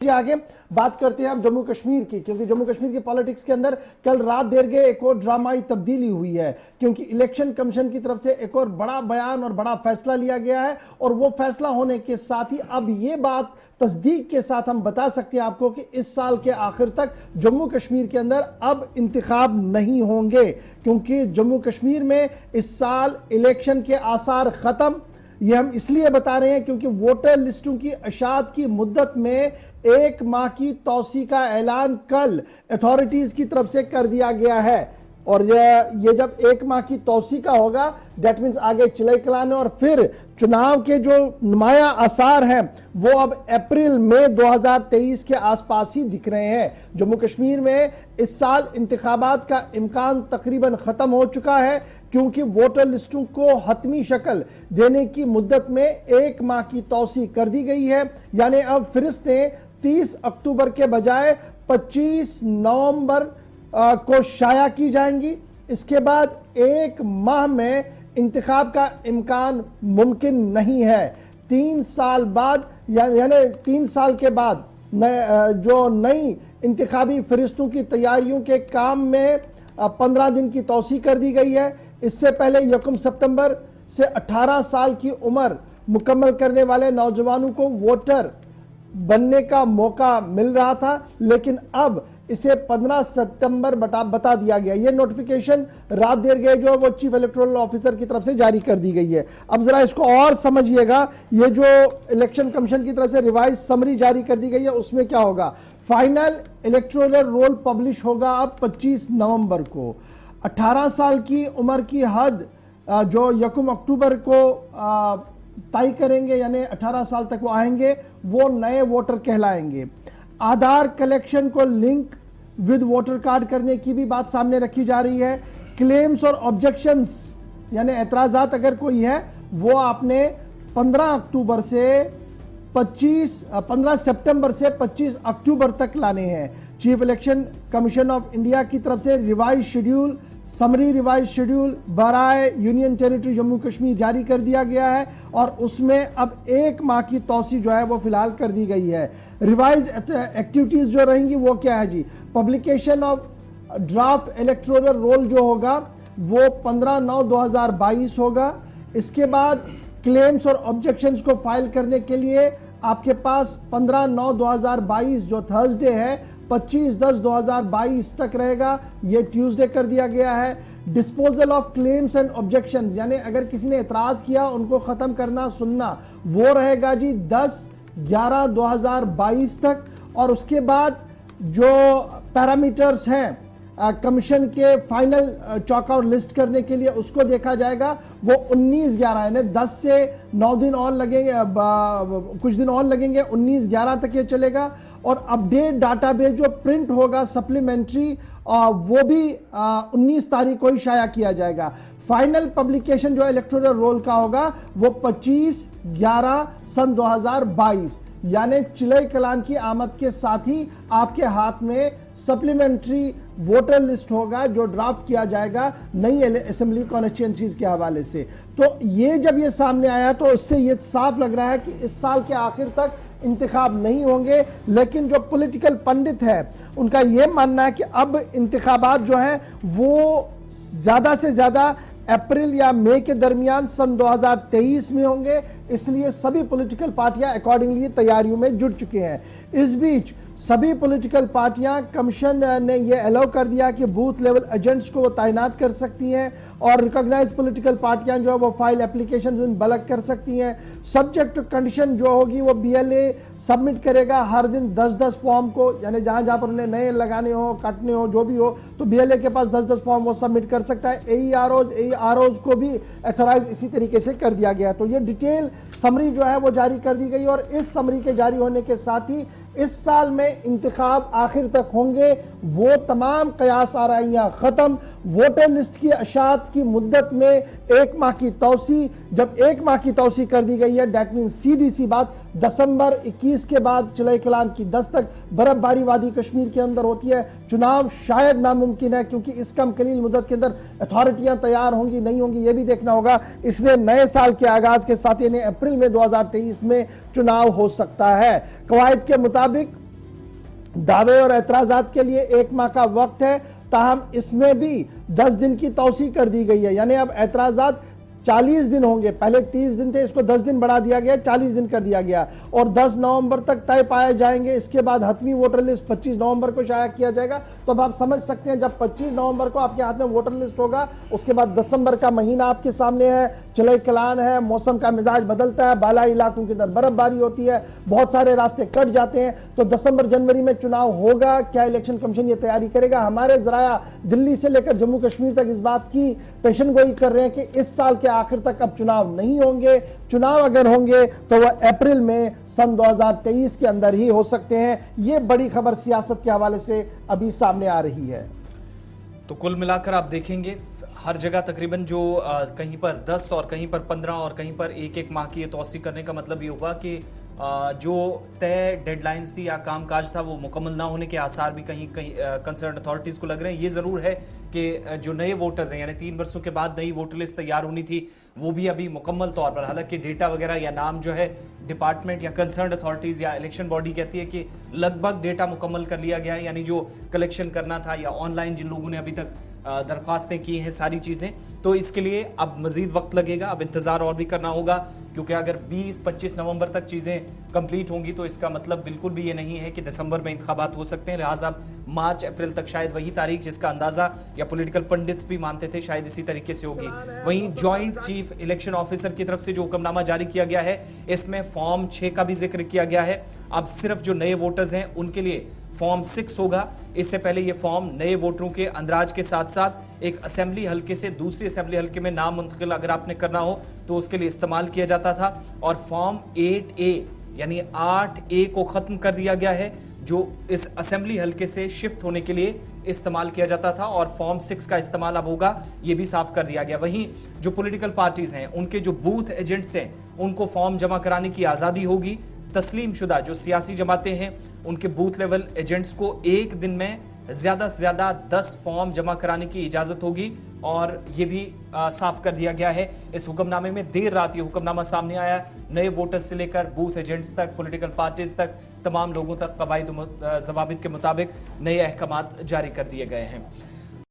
आगे बात करते हैं हम जम्मू कश्मीर की, क्योंकि जम्मू कश्मीर की पॉलिटिक्स के अंदर कल रात देर गए एक और ड्रामाई तब्दीली हुई है, क्योंकि इलेक्शन कमीशन की तरफ से एक और बड़ा बयान और बड़ा फैसला लिया गया है। और वो फैसला होने के साथ ही अब ये बात तस्दीक के साथ हम बता सकते हैं आपको कि इस साल के आखिर तक जम्मू कश्मीर के अंदर अब इंतखाब नहीं होंगे, क्योंकि जम्मू कश्मीर में इस साल इलेक्शन के आसार खत्म। ये हम इसलिए बता रहे हैं क्योंकि वोटर लिस्टों की अशात की मुद्दत में 1 माह की तौसी का ऐलान कल अथॉरिटीज की तरफ से कर दिया गया है। और ये जब 1 माह की तौसी का होगा, दैट मीन्स आगे चिलई कलाने और फिर चुनाव के जो नुमाया आसार हैं वो अब अप्रैल मई 2023 के आसपास ही दिख रहे हैं। जम्मू कश्मीर में इस साल इंतखाबात का इम्कान तकरीबन खत्म हो चुका है, क्योंकि वोटर लिस्टों को हतमी शक्ल देने की मुद्दत में 1 माह की तौसी कर दी गई है। यानी अब फरिश्तें 30 अक्टूबर के बजाय 25 नवंबर को शाया की जाएंगी। इसके बाद 1 माह में इंतखाब का इम्कान मुमकिन नहीं है। 3 साल बाद यानी 3 साल के बाद जो नई इंतखाबी फरिश्तों की तैयारियों के काम में 15 दिन की तौसी कर दी गई है। इससे पहले 1 सितंबर से 18 साल की उम्र मुकम्मल करने वाले नौजवानों को वोटर बनने का मौका मिल रहा था, लेकिन अब इसे 15 सितंबर बता दिया गया। यह नोटिफिकेशन रात देर गए जो वो चीफ इलेक्टोरल ऑफिसर की तरफ से जारी कर दी गई है। अब जरा इसको और समझिएगा, ये जो इलेक्शन कमीशन की तरफ से रिवाइज समरी जारी कर दी गई है उसमें क्या होगा। फाइनल इलेक्टोरल रोल पब्लिश होगा अब 25 नवंबर को। 18 साल की उम्र की हद जो 1 अक्टूबर को तय करेंगे, यानी 18 साल तक वो आएंगे, वो नए वोटर कहलाएंगे। आधार कलेक्शन को लिंक विद वोटर कार्ड करने की भी बात सामने रखी जा रही है। क्लेम्स और ऑब्जेक्शंस यानी एतराजात अगर कोई है वो आपने 15 सितंबर से 25 अक्टूबर तक लाने हैं। Chief election commission of India की तरफ से revise schedule, summary revise schedule बराए यूनियन टेरिटरी जम्मू कश्मीर जारी कर दिया गया है और उसमें अब 1 माह की तौसी जो है वो फिलहाल कर दी गई है। रिवाइज एक्टिविटीज जो रहेंगी वो क्या है जी। Publication of draft electoral roll जो होगा वो 15/9/2022 होगा। इसके बाद क्लेम्स और ऑब्जेक्शंस को फाइल करने के लिए आपके पास 15/9/2022 जो थर्सडे है 25/10/2022 तक रहेगा, ये ट्यूसडे कर दिया गया है। Disposal of claims and objections यानी अगर किसी ने एतराज किया उनको खत्म करना सुनना वो रहेगा जी 10/11/2022 तक। और उसके बाद जो पैरामीटर्स हैं कमीशन के फाइनल चॉकआउट लिस्ट करने के लिए उसको देखा जाएगा, वो 19/11 यानी 10 से 9 दिन और लगेंगे, कुछ दिन और लगेंगे, 19/11 तक ये चलेगा। और अपडेट डाटाबेस जो प्रिंट होगा सप्लीमेंट्री वो भी 19 तारीख को ही शाया किया जाएगा। फाइनल पब्लिकेशन जो इलेक्टोरल रोल का होगा वो 25/11/2022 यानी चिलई कलान की आमद के साथ ही आपके हाथ में सप्लीमेंट्री वोटर लिस्ट होगा जो ड्राफ्ट किया जाएगा नई असेंबली कॉन्स्टिट्यूएंसीज के हवाले से। तो ये जब ये सामने आया तो इससे ये साफ लग रहा है कि इस साल के आखिर तक इंतखाब नहीं होंगे। लेकिन जो पॉलिटिकल पंडित है उनका यह मानना है कि अब इंतखाबात जो हैं वो ज्यादा से ज्यादा अप्रैल या मई के दरमियान सन 2023 में होंगे, इसलिए सभी पॉलिटिकल पार्टियां अकॉर्डिंगली तैयारियों में जुट चुके हैं। इस बीच सभी पॉलिटिकल पार्टियां कमीशन ने यह अलाउ कर दिया कि बूथ लेवल एजेंट्स को वो तैनात कर सकती हैं और रिकॉग्नाइज्ड पॉलिटिकल पार्टियां जो है वो फाइल एप्लीकेशंस इन बल्क कर सकती हैं। सब्जेक्ट टू कंडीशन जो होगी वो बीएलए सबमिट करेगा हर दिन 10-10 फॉर्म को, यानी जहां जहां पर उन्हें नए लगाने हो काटने हो जो भी हो तो बीएलए के पास 10-10 फॉर्म वो सबमिट कर सकता है। एईआरओज को भी अथोराइज इसी तरीके से कर दिया गया। तो ये डिटेल समरी जो है वो जारी कर दी गई और इस समरी के जारी होने के साथ ही इस साल में इंतखाब आखिर तक होंगे। वो तमाम कयास आराइयां खत्म, वोटर लिस्ट की अशात की मुद्दत में 1 माह की तौसी, जब 1 माह की तौसी कर दी गई है दैट मीन सीधी सी बात दिसंबर 21 के बाद चिलई कलान की दस्तक, बर्फबारी वादी कश्मीर के अंदर होती है। चुनाव शायद नामुमकिन है क्योंकि इस कम कलील मुद्दत के अंदर अथॉरिटियां तैयार होंगी नहीं होंगी ये भी देखना होगा। इसलिए नए साल के आगाज के साथ यानी अप्रैल में 2023 में चुनाव हो सकता है। कवायद के मुताबिक दावे और एतराजात के लिए 1 माह का वक्त है, ताहम इसमें भी 10 दिन की तौसी कर दी गई है। यानी अब एतराजात 40 दिन होंगे, पहले 30 दिन थे, इसको 10 दिन बढ़ा दिया गया, 40 दिन कर दिया गया और 10 नवंबर तक तय पाए जाएंगे। इसके बाद हतमी वोटर लिस्ट 25 नवंबर को शाया किया जाएगा। तो अब आप समझ सकते हैं, जब 25 नवंबर को आपके हाथ में वोटर लिस्ट होगा, उसके बाद दिसंबर का महीना आपके सामने है, चले कलान है, मौसम का मिजाज बदलता है, बालाई इलाकों के अंदर बर्फबारी होती है, बहुत सारे रास्ते कट जाते हैं। तो दिसंबर जनवरी में चुनाव होगा, क्या इलेक्शन कमीशन ये तैयारी करेगा? हमारे जराया दिल्ली से लेकर जम्मू कश्मीर तक इस बात की पेशन गोई कर रहे हैं कि इस साल के आखिर तक अब चुनाव नहीं होंगे। चुनाव अगर होंगे तो वह अप्रैल में सन 2023 के अंदर ही हो सकते हैं। यह बड़ी खबर सियासत के हवाले से अभी सामने आ रही है। तो कुल मिलाकर आप देखेंगे हर जगह तकरीबन जो कहीं पर 10 और कहीं पर 15 और कहीं पर 1-1 माह की तौसी करने का मतलब ये होगा कि जो तय डेडलाइंस थी या कामकाज था वो मुकम्मल ना होने के आसार भी कहीं कहीं कंसर्न अथॉरिटीज को लग रहे हैं। ये जरूर है कि जो नए वोटर्स हैं, यानी 3 वर्षों के बाद नई वोटर लिस्ट तैयार होनी थी, वो भी अभी मुकम्मल तौर पर, हालांकि डेटा वगैरह या नाम जो है डिपार्टमेंट या कंसर्न अथॉरिटीज या इलेक्शन बॉडी कहती है कि लगभग डेटा मुकम्मल कर लिया गया है, यानी जो कलेक्शन करना था या ऑनलाइन जिन लोगों ने अभी तक दरख्वास्तें की हैं, सारी चीज़ें। तो इसके लिए अब मजीद वक्त लगेगा, अब इंतज़ार और भी करना होगा, क्योंकि अगर 20-25 नवंबर तक चीज़ें कंप्लीट होंगी तो इसका मतलब बिल्कुल भी ये नहीं है कि दिसंबर में इंतखाबात हो सकते हैं। लिहाजा मार्च अप्रैल तक शायद वही तारीख जिसका अंदाज़ा या पॉलिटिकल पंडित्स भी मानते थे शायद इसी तरीके से होगी। वहीं जॉइंट चीफ इलेक्शन ऑफिसर की तरफ से जो हुक्मनामा जारी किया गया है, इसमें फॉर्म 6 का भी जिक्र किया गया है। अब सिर्फ जो नए वोटर्स हैं उनके लिए फॉर्म 6 होगा। इससे पहले यह फॉर्म नए वोटरों के अंदराज के साथ साथ एक असेंबली हल्के से दूसरी असेंबली हल्के में नाम मुंतकिल अगर आपने करना हो तो उसके लिए इस्तेमाल किया जाता था। और फॉर्म 8A यानी 8A को खत्म कर दिया गया है, जो इस असेंबली हल्के से शिफ्ट होने के लिए इस्तेमाल किया जाता था, और फॉर्म 6 का इस्तेमाल अब होगा, ये भी साफ कर दिया गया। वहीं जो पॉलिटिकल पार्टीज हैं उनके जो बूथ एजेंट्स हैं उनको फॉर्म जमा कराने की आज़ादी होगी। तस्लीम शुदा जो सियासी जमातें हैं उनके बूथ लेवल एजेंट्स को एक दिन में ज्यादा से ज्यादा 10 फॉर्म जमा कराने की इजाजत होगी, और यह भी साफ कर दिया गया है इस हुक्मनामे में। देर रात ये हुक्मनामा सामने आया, नए वोटर्स से लेकर बूथ एजेंट्स तक, पॉलिटिकल पार्टीज तक, तमाम लोगों तक कवायद जवाबित के मुताबिक नए अहकामात जारी कर दिए गए हैं।